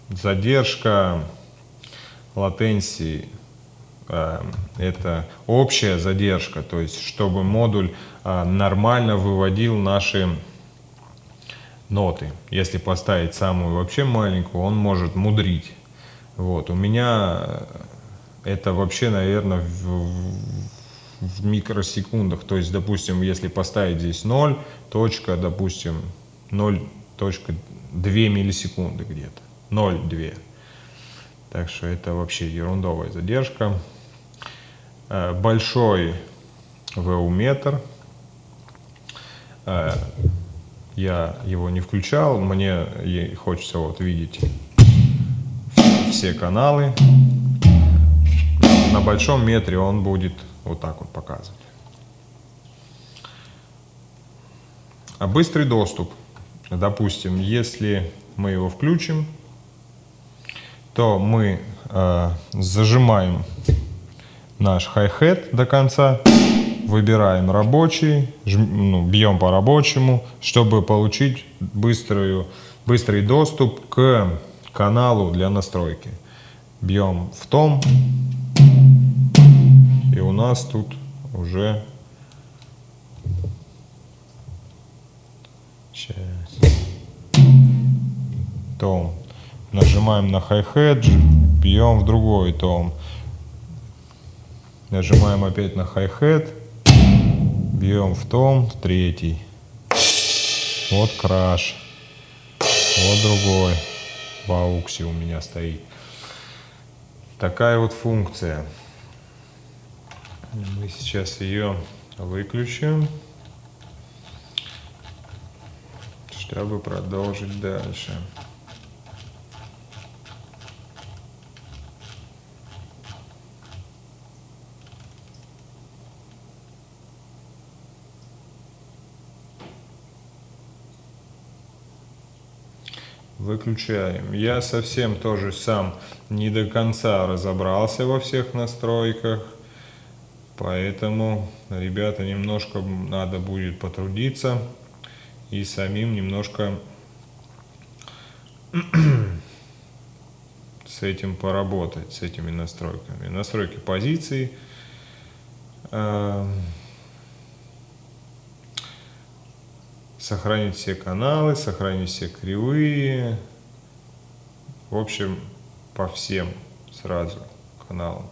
Задержка, латенции, это общая задержка, то есть чтобы модуль нормально выводил наши ноты. Если поставить самую вообще маленькую, он может мудрить. Вот. У меня это вообще, наверное, в микросекундах. То есть, допустим, если поставить здесь 0, точка, допустим, 0.2 миллисекунды где-то. 0,2. Так что это вообще ерундовая задержка. Большой ВУ-метр. Я его не включал, мне хочется вот видеть все каналы. На большом метре он будет вот так вот показывать. А быстрый доступ. Допустим, если мы его включим, то мы зажимаем наш хай-хет до конца, выбираем рабочий, бьем по рабочему, чтобы получить быстрый доступ к каналу для настройки. Бьем в том, и у нас тут уже том. Нажимаем на хай-хет, бьем в другой том. Нажимаем опять на хай-хет, бьем в том, в третий. Вот краш. Вот другой. В ауксе у меня стоит. Такая вот функция. Мы сейчас ее выключим, чтобы продолжить дальше. Выключаем. Я совсем тоже сам не до конца разобрался во всех настройках, поэтому, ребята, немножко надо будет потрудиться и самим немножко с этим поработать, с этими настройками. Настройки позиций. Сохранить все каналы, сохранить все кривые. В общем, по всем сразу каналам.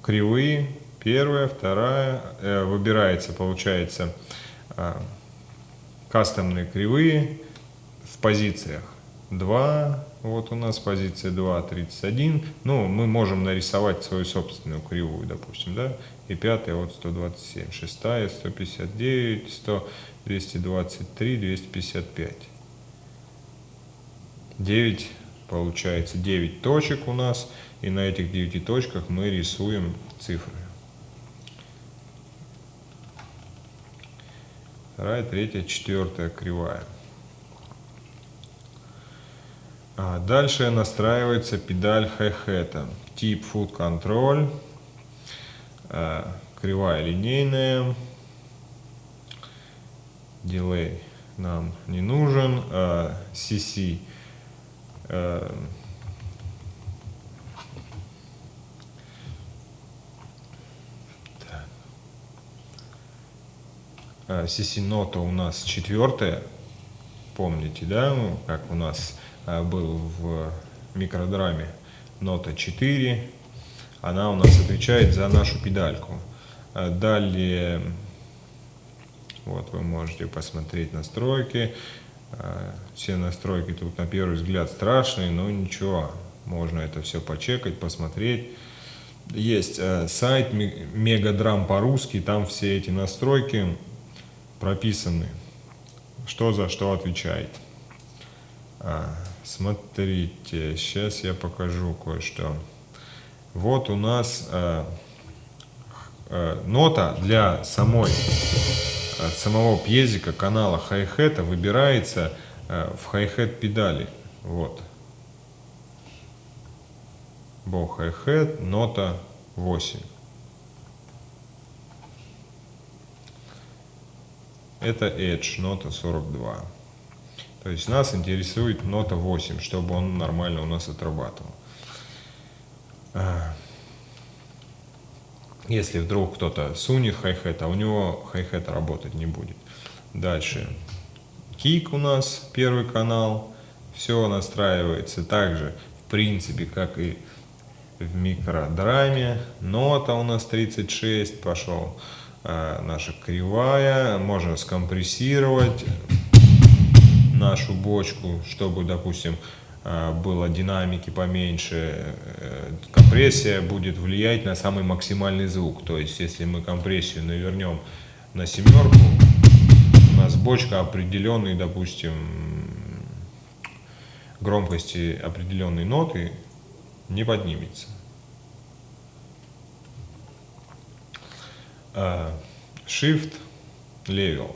Кривые. Первая, вторая. Выбирается, получается, кастомные кривые в позициях 2. Вот у нас позиция 2, 31. Ну, мы можем нарисовать свою собственную кривую, допустим, да. И пятая вот 127, шестая 159, 100, 223, 255. 9, получается 9 точек у нас. И на этих 9 точках мы рисуем цифры. Вторая, третья, четвертая кривая. Дальше настраивается педаль хай-хета. Тип Foot Control. Кривая линейная. Дилей нам не нужен. CC. CC нота у нас четвертая. Помните, да? Ну, как у нас был в микродраме нота 4. Она у нас отвечает за нашу педальку. Далее, вот вы можете посмотреть настройки. Все настройки тут на первый взгляд страшные, но ничего. Можно это все почекать, посмотреть. Есть сайт Мегадрам по-русски, там все эти настройки прописаны, что за что отвечает. Смотрите, сейчас я покажу кое-что. Вот у нас нота для самого пьезика канала хай-хета выбирается в хай-хет педали. Вот. Bow хай-хет, нота 8. Это Edge, нота 42. То есть нас интересует нота 8, чтобы он нормально у нас отрабатывал. Если вдруг кто-то сунет хай-хет, а у него хай-хет работать не будет. Дальше. Кик у нас, первый канал. Все настраивается также в принципе, как и в микродраме. Нота у нас 36, пошел наша кривая. Можно скомпрессировать нашу бочку, чтобы, допустим, было динамики поменьше. Компрессия будет влиять на самый максимальный звук. То есть, если мы компрессию навернем на 7, у нас бочка определенной, допустим, громкости определенной ноты не поднимется. Shift Level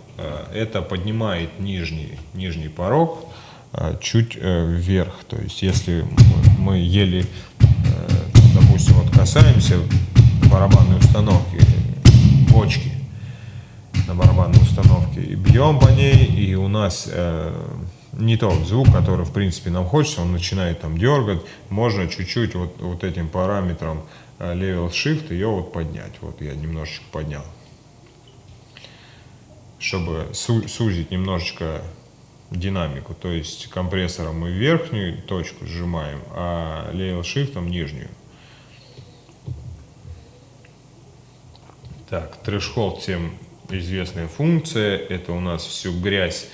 это поднимает нижний порог чуть вверх. То есть, если мы еле, допустим, вот касаемся барабанной установки, бочки на барабанной установке, и бьем по ней, и у нас не тот звук, который, в принципе, нам хочется, он начинает там дергать, можно чуть-чуть вот этим параметром Level Shift ее вот поднять. Вот я немножечко поднял, чтобы сузить немножечко динамику. То есть компрессором мы верхнюю точку сжимаем, а Level Shift нижнюю. Так, Threshold всем известная функция. Это у нас всю грязь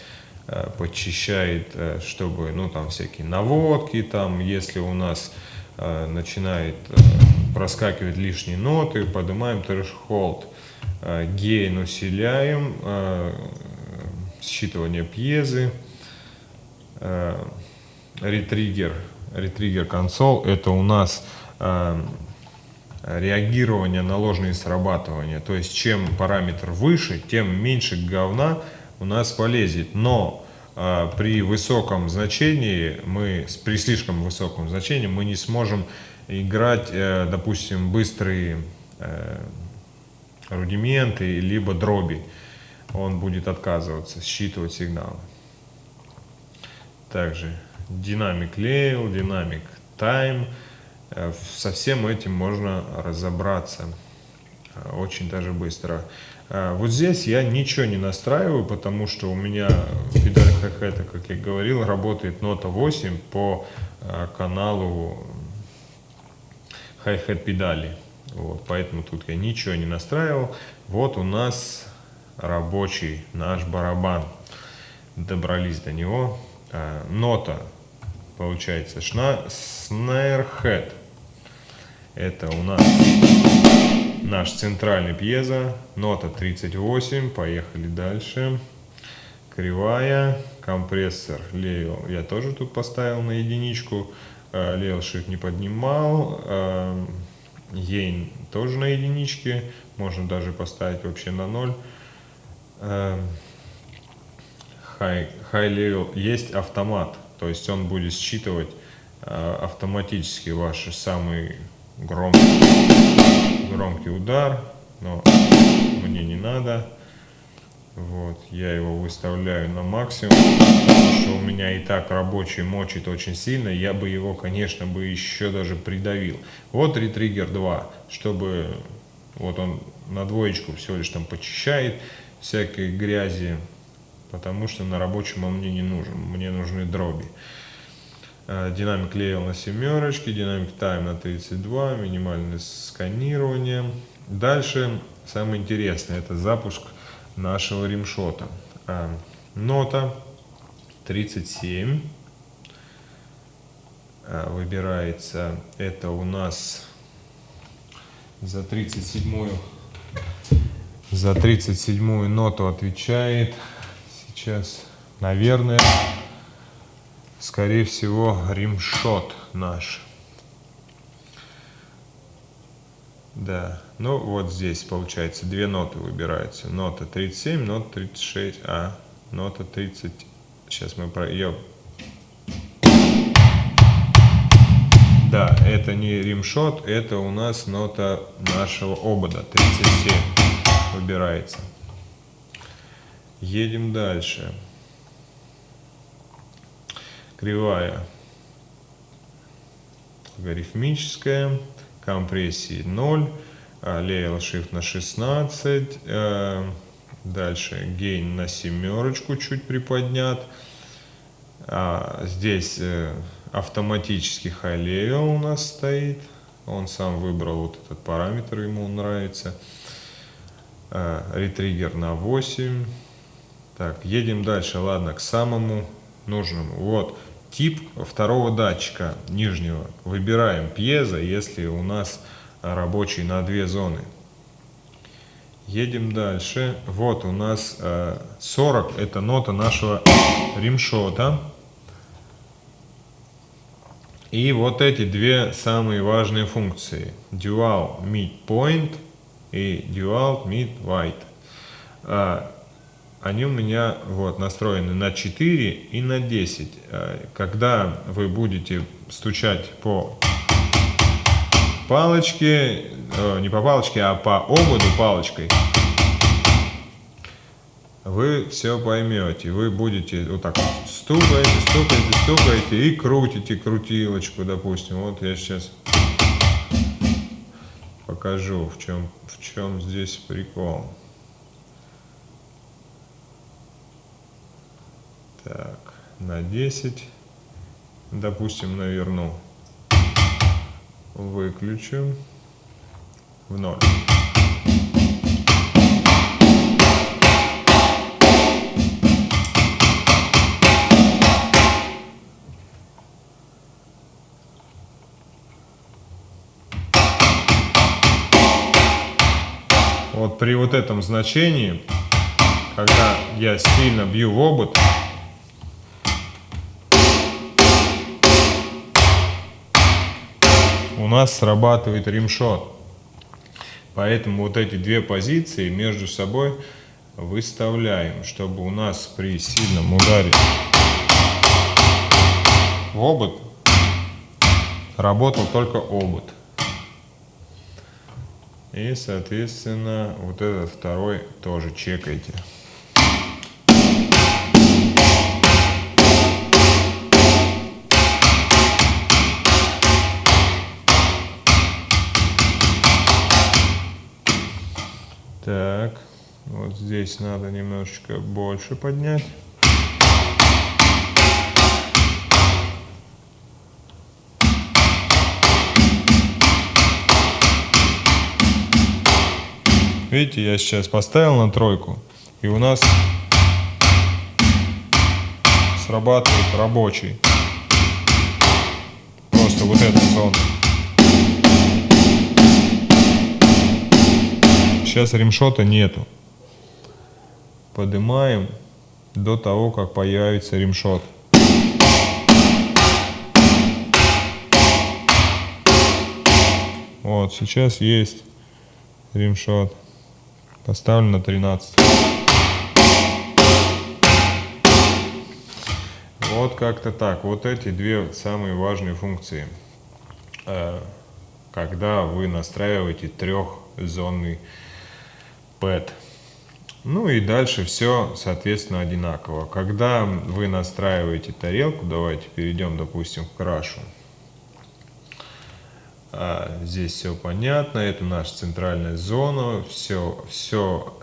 подчищает, чтобы, ну, там всякие наводки, там, если у нас начинает проскакивать лишние ноты, поднимаем Threshold. Гейн усиляем, считывание пьезы, ретриггер консоль, это у нас реагирование на ложные срабатывания. То есть, чем параметр выше, тем меньше говна у нас полезет. Но при высоком значении, при слишком высоком значении мы не сможем играть, допустим, быстрые рудименты, либо дроби. Он будет отказываться считывать сигналы. Также Dynamic Level, Dynamic Time. Со всем этим можно разобраться очень даже быстро. Вот здесь я ничего не настраиваю, потому что у меня педаль хай-хета, как я говорил, работает нота 8 по каналу хай-хет педали. Вот, поэтому тут я ничего не настраивал. Вот у нас рабочий наш барабан. Добрались до него. Нота, получается, snare head. Это у нас наш центральный пьезо. Нота 38. Поехали дальше. Кривая. Компрессор Level я тоже тут поставил на единичку. Level Shift не поднимал. Гейн тоже на единичке. Можно даже поставить вообще на 0. High Level есть автомат. То есть он будет считывать автоматически ваш самый громкий удар. Но мне не надо. Вот, я его выставляю на максимум, потому что у меня и так рабочий мочит очень сильно, я бы его, конечно, бы еще даже придавил. Вот ретриггер 2, чтобы вот он на двоечку всего лишь там почищает всякой грязи, потому что на рабочем он мне не нужен, мне нужны дроби. Dynamic Level на 7, Dynamic Time на 32, минимальное сканирование. Дальше самое интересное, это запуск нашего римшота. Нота 37 выбирается. Это у нас за 37-ю ноту отвечает сейчас, наверное, скорее всего, римшот наш. Да, ну вот здесь получается две ноты выбираются. Нота 37, нота 36, нота 30. Сейчас мы про ее. Да, это не римшот, это у нас нота нашего обода 37 выбирается. Едем дальше. Кривая логарифмическая. Компрессии 0, Level Shift на 16, дальше гейн на 7 чуть приподнят, Здесь автоматический high level у нас стоит. Он сам выбрал вот этот параметр, ему он нравится. Ретриггер на 8. Так, едем дальше, ладно, к самому нужному. Вот, тип второго датчика нижнего. Выбираем пьезо, если у нас рабочий на 2 зоны. Едем дальше. Вот у нас 40, это нота нашего римшота. И вот эти две самые важные функции. Dual Midpoint и Dual Mid-Wide. Они у меня вот настроены на 4 и на 10. Когда вы будете стучать по палочке, не по палочке, а по ободу палочкой, вы все поймете. Вы будете вот так стукаете и крутите крутилочку, допустим. Вот я сейчас покажу, в чем здесь прикол. Так, на 10, допустим, наверну, выключу в 0. Вот при вот этом значении, когда я сильно бью в обод, у нас срабатывает римшот. Поэтому вот эти две позиции между собой выставляем, чтобы у нас при сильном ударе в обод работал только обод. И, соответственно, вот этот второй тоже чекайте. Так, вот здесь надо немножечко больше поднять. Видите, я сейчас поставил на 3, и у нас срабатывает рабочий. Просто вот эта зона. Сейчас римшота нету. Поднимаем до того, как появится римшот. Вот, сейчас есть римшот. Поставлю на 13. Вот как-то так. Вот эти две самые важные функции. Когда вы настраиваете трехзонный пэд. Ну и дальше все, соответственно, одинаково. Когда вы настраиваете тарелку, давайте перейдем, допустим, к крашу. Здесь все понятно, это наша центральная зона, все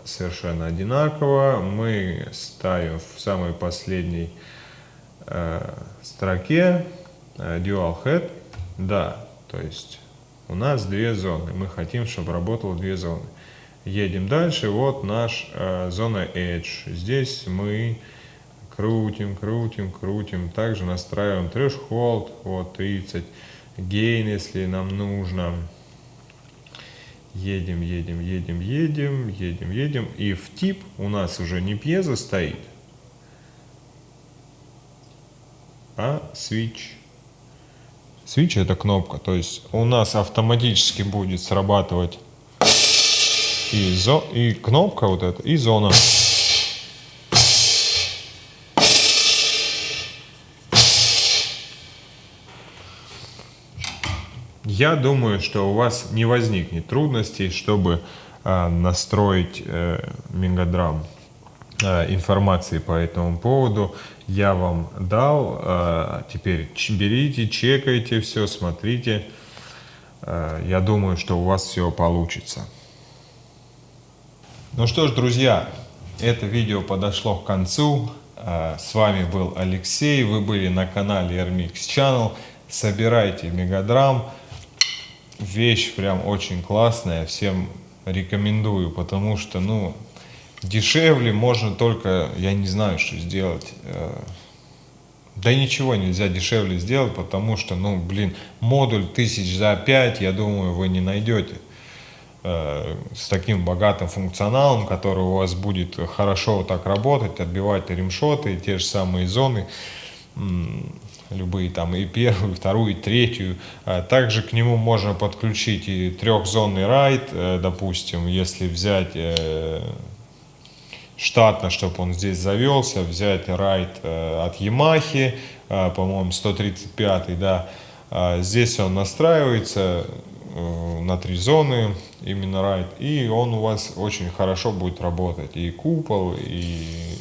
совершенно одинаково. Мы ставим в самой последней строке Dual Head. Да, то есть у нас две зоны. Мы хотим, чтобы работало две зоны. Едем дальше. Вот наша зона Edge. Здесь мы крутим. Также настраиваем threshold. Вот 30. Gain, если нам нужно. Едем. И в тип у нас уже не пьезо стоит, а switch. Switch — это кнопка. То есть у нас автоматически будет срабатывать и кнопка вот эта, и зона. Я думаю, что у вас не возникнет трудностей, чтобы настроить Megadraum. Информации по этому поводу я вам дал. Теперь берите, чекайте все, смотрите. Я думаю, что у вас все получится. Ну что ж, друзья, это видео подошло к концу. С вами был Алексей. Вы были на канале RMX Channel. Собирайте Мегадрам. Вещь прям очень классная. Всем рекомендую, потому что, ну, дешевле можно только, я не знаю, что сделать. Да ничего нельзя дешевле сделать, потому что, ну, блин, модуль 1000 за 5, я думаю, вы не найдете с таким богатым функционалом, который у вас будет хорошо вот так работать, отбивать ремшоты, те же самые зоны, любые там и первую, и вторую, и третью. Также к нему можно подключить и трехзонный райд, допустим, если взять штатно, чтобы он здесь завелся, взять райд от Yamaha, по-моему, 135, да. Здесь он настраивается на 3 зоны, именно райд, и он у вас очень хорошо будет работать. И купол, и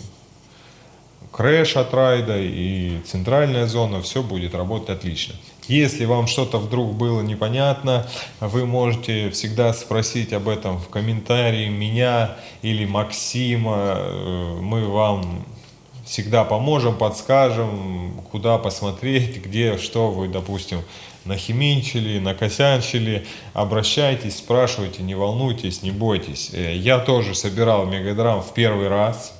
крэш от райда, и центральная зона, все будет работать отлично. Если вам что-то вдруг было непонятно, вы можете всегда спросить об этом в комментарии меня или Максима. Мы вам всегда поможем, подскажем, куда посмотреть, где, что вы, допустим, нахимичили, накосячили. Обращайтесь, спрашивайте, не волнуйтесь, не бойтесь. Я тоже собирал Мегадрам в первый раз.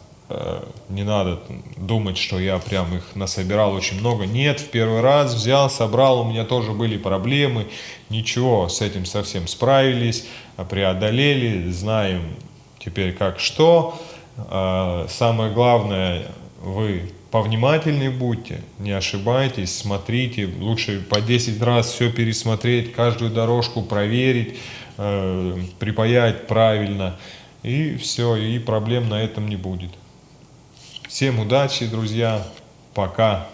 Не надо думать, что я прям их насобирал очень много. Нет, в первый раз взял, собрал, у меня тоже были проблемы. Ничего, с этим совсем справились, преодолели, знаем теперь как что. Самое главное, вы повнимательнее будьте, не ошибайтесь, смотрите. Лучше по 10 раз все пересмотреть, каждую дорожку проверить, припаять правильно. И все, и проблем на этом не будет. Всем удачи, друзья. Пока.